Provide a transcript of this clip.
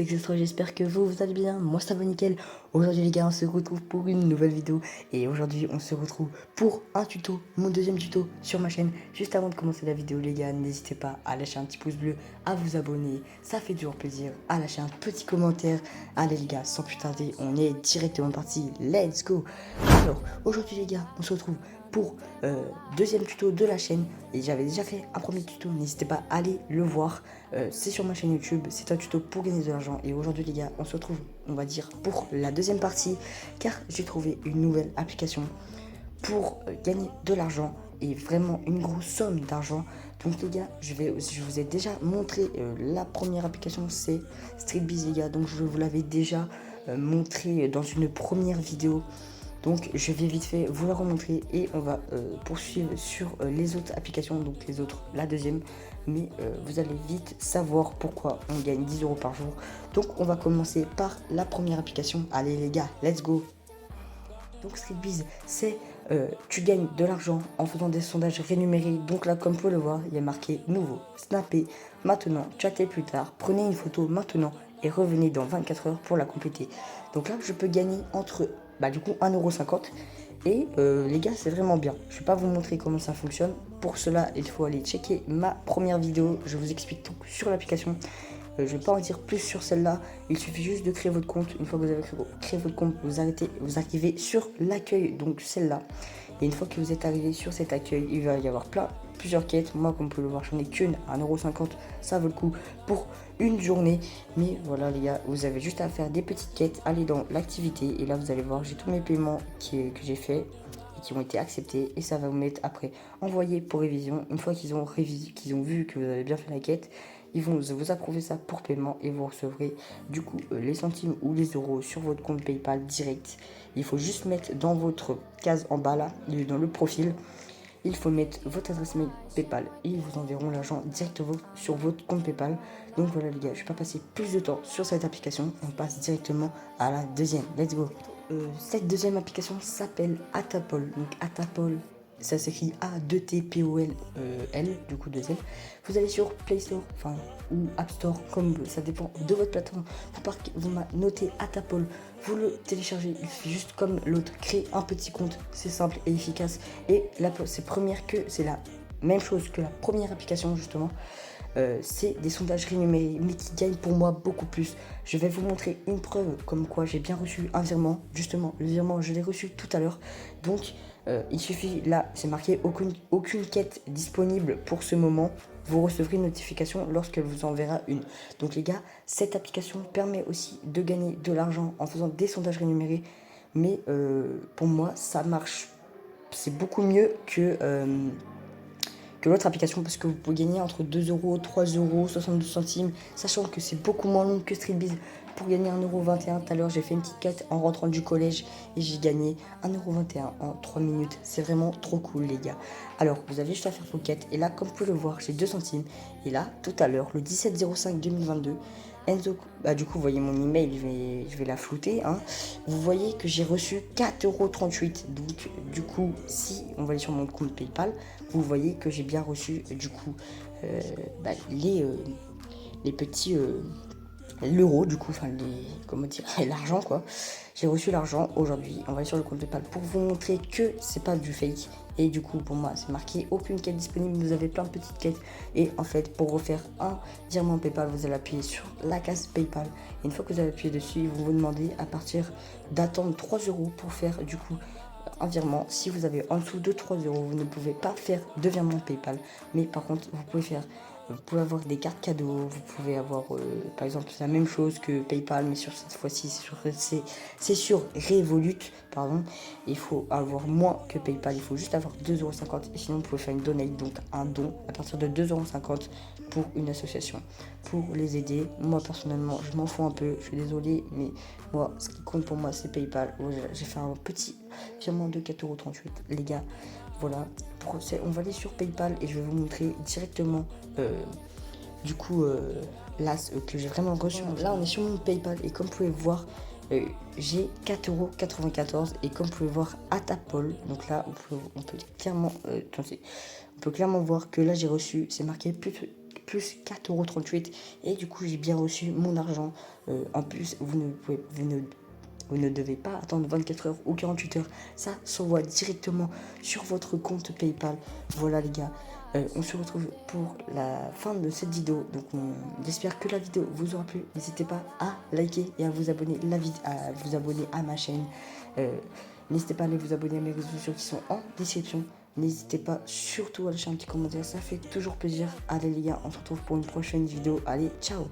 c'est Extra, j'espère que vous allez bien, moi ça va nickel. Aujourd'hui les gars, on se retrouve pour une nouvelle vidéo. Et aujourd'hui on se retrouve pour un tuto, mon deuxième tuto sur ma chaîne. Juste avant de commencer la vidéo les gars, n'hésitez pas à lâcher un petit pouce bleu, à vous abonner, ça fait toujours plaisir. À lâcher un petit commentaire. Allez les gars, sans plus tarder, on est directement parti, let's go. Alors aujourd'hui les gars, on se retrouve pour deuxième tuto de la chaîne. Et j'avais déjà fait un premier tuto, n'hésitez pas à aller le voir. C'est sur ma chaîne YouTube, c'est un tuto pour gagner de l'argent. Et aujourd'hui les gars, on se retrouve, on va dire, pour la deuxième partie, car j'ai trouvé une nouvelle application pour gagner de l'argent, et vraiment une grosse somme d'argent. Donc les gars, je vous ai déjà montré la première application, c'est StreetBiz les gars. Donc je vous l'avais déjà montré dans une première vidéo. Donc je vais vite fait vous la remontrer et on va poursuivre sur les autres applications, donc les autres, la deuxième. Mais vous allez vite savoir pourquoi on gagne 10 € par jour. Donc on va commencer par la première application. Allez les gars, let's go. Donc StreetBiz, c'est tu gagnes de l'argent en faisant des sondages rémunérés. Donc là, comme vous pouvez le voir, il y a marqué nouveau, snapper maintenant, chatter plus tard, prenez une photo maintenant et revenez dans 24 heures pour la compléter. Donc là, je peux gagner entre du coup 1,50 € et les gars, c'est vraiment bien. Je vais pas vous montrer comment ça fonctionne. Pour cela, il faut aller checker ma première vidéo. Je vous explique tout sur l'application. Je vais pas en dire plus sur celle-là. Il suffit juste de créer votre compte. Une fois que vous avez créé votre compte, vous arrivez sur l'accueil, donc celle-là. Et une fois que vous êtes arrivé sur cet accueil, il va y avoir plusieurs quêtes. Moi, comme vous pouvez le voir, j'en ai qu'une à 1,50 €. Ça vaut le coup pour une journée. Mais voilà les gars, vous avez juste à faire des petites quêtes. Allez dans l'activité et là vous allez voir, j'ai tous mes paiements que j'ai fait et qui ont été acceptés. Et ça va vous mettre après envoyé pour révision. Une fois qu'ils ont vu que vous avez bien fait la quête, ils vont vous approuver ça pour paiement et vous recevrez du coup les centimes ou les euros sur votre compte PayPal direct. Il faut juste mettre dans votre case en bas là, dans le profil, il faut mettre votre adresse mail PayPal et ils vous enverront l'argent directement sur votre compte PayPal. Donc voilà les gars, je ne vais pas passer plus de temps sur cette application, on passe directement à la deuxième, let's go. Cette deuxième application s'appelle Atapol. Donc Atapol, ça s'écrit A-2-T-P-O-L-L, du coup 2 L. Vous allez sur Play Store, ou App Store, comme ça dépend de votre plateforme. Vous notez Atapol, vous le téléchargez, il fait juste comme l'autre, créer un petit compte, c'est simple et efficace. Et là, c'est la même chose que la première application justement. C'est des sondages rémunérés, mais qui gagnent pour moi beaucoup plus. Je vais vous montrer une preuve comme quoi j'ai bien reçu un virement. Justement, le virement, je l'ai reçu tout à l'heure. Donc, il suffit, là, c'est marqué aucune quête disponible pour ce moment. Vous recevrez une notification lorsqu'elle vous enverra une. Donc les gars, cette application permet aussi de gagner de l'argent en faisant des sondages rémunérés. Mais pour moi, ça marche. C'est beaucoup mieux que l'autre application, parce que vous pouvez gagner entre 2 €, 3 €, 72 centimes, sachant que c'est beaucoup moins long que StreetBiz. Pour gagner 1,21 € tout à l'heure, j'ai fait une petite quête en rentrant du collège et j'ai gagné 1,21 € en 3 minutes. C'est vraiment trop cool les gars. Alors vous avez juste à faire vos quêtes et là, comme vous pouvez le voir, j'ai 2 centimes. Et là, tout à l'heure, le 17/05/2022, Enzo, du coup, vous voyez mon email, je vais la flouter. Vous voyez que j'ai reçu 4,38 €. Donc, du coup, si on va aller sur mon compte PayPal, vous voyez que j'ai bien reçu, du coup, les petits. L'euro, du coup, comment dire, l'argent quoi. J'ai reçu l'argent aujourd'hui. On va aller sur le compte PayPal pour vous montrer que c'est pas du fake. Et du coup, pour moi, c'est marqué aucune quête disponible. Vous avez plein de petites quêtes. Et en fait, pour refaire un virement PayPal, vous allez appuyer sur la case PayPal. Et une fois que vous avez appuyé dessus, ils vont vous demander à partir d'attendre 3 € pour faire du coup un virement. Si vous avez en dessous de 3 €, vous ne pouvez pas faire de virement PayPal. Mais par contre, vous pouvez avoir des cartes cadeaux, vous pouvez avoir par exemple la même chose que PayPal, mais sur cette fois-ci c'est sur Revolut, pardon. Il faut avoir moins que PayPal, il faut juste avoir 2,50 € et sinon vous pouvez faire une donate, donc un don à partir de 2,50 € pour une association, pour les aider. Moi personnellement je m'en fous un peu, je suis désolé, mais moi ce qui compte pour moi c'est PayPal. J'ai fait un petit virement de 4,38 € les gars. Voilà, on va aller sur PayPal et je vais vous montrer directement là que j'ai vraiment reçu. Là on est sur mon PayPal et comme vous pouvez voir, j'ai 4,94 € et comme vous pouvez voir Atapol, donc là on peut clairement voir que là j'ai reçu, c'est marqué plus 4,38 €. Et du coup, j'ai bien reçu mon argent. En plus, vous ne devez pas attendre 24 heures ou 48 heures. Ça s'envoie directement sur votre compte PayPal. Voilà les gars. On se retrouve pour la fin de cette vidéo. Donc j'espère que la vidéo vous aura plu. N'hésitez pas à liker et à vous abonner, à ma chaîne. N'hésitez pas à aller vous abonner à mes réseaux sociaux qui sont en description. N'hésitez pas surtout à lâcher un petit commentaire. Ça fait toujours plaisir. Allez les gars, on se retrouve pour une prochaine vidéo. Allez, ciao.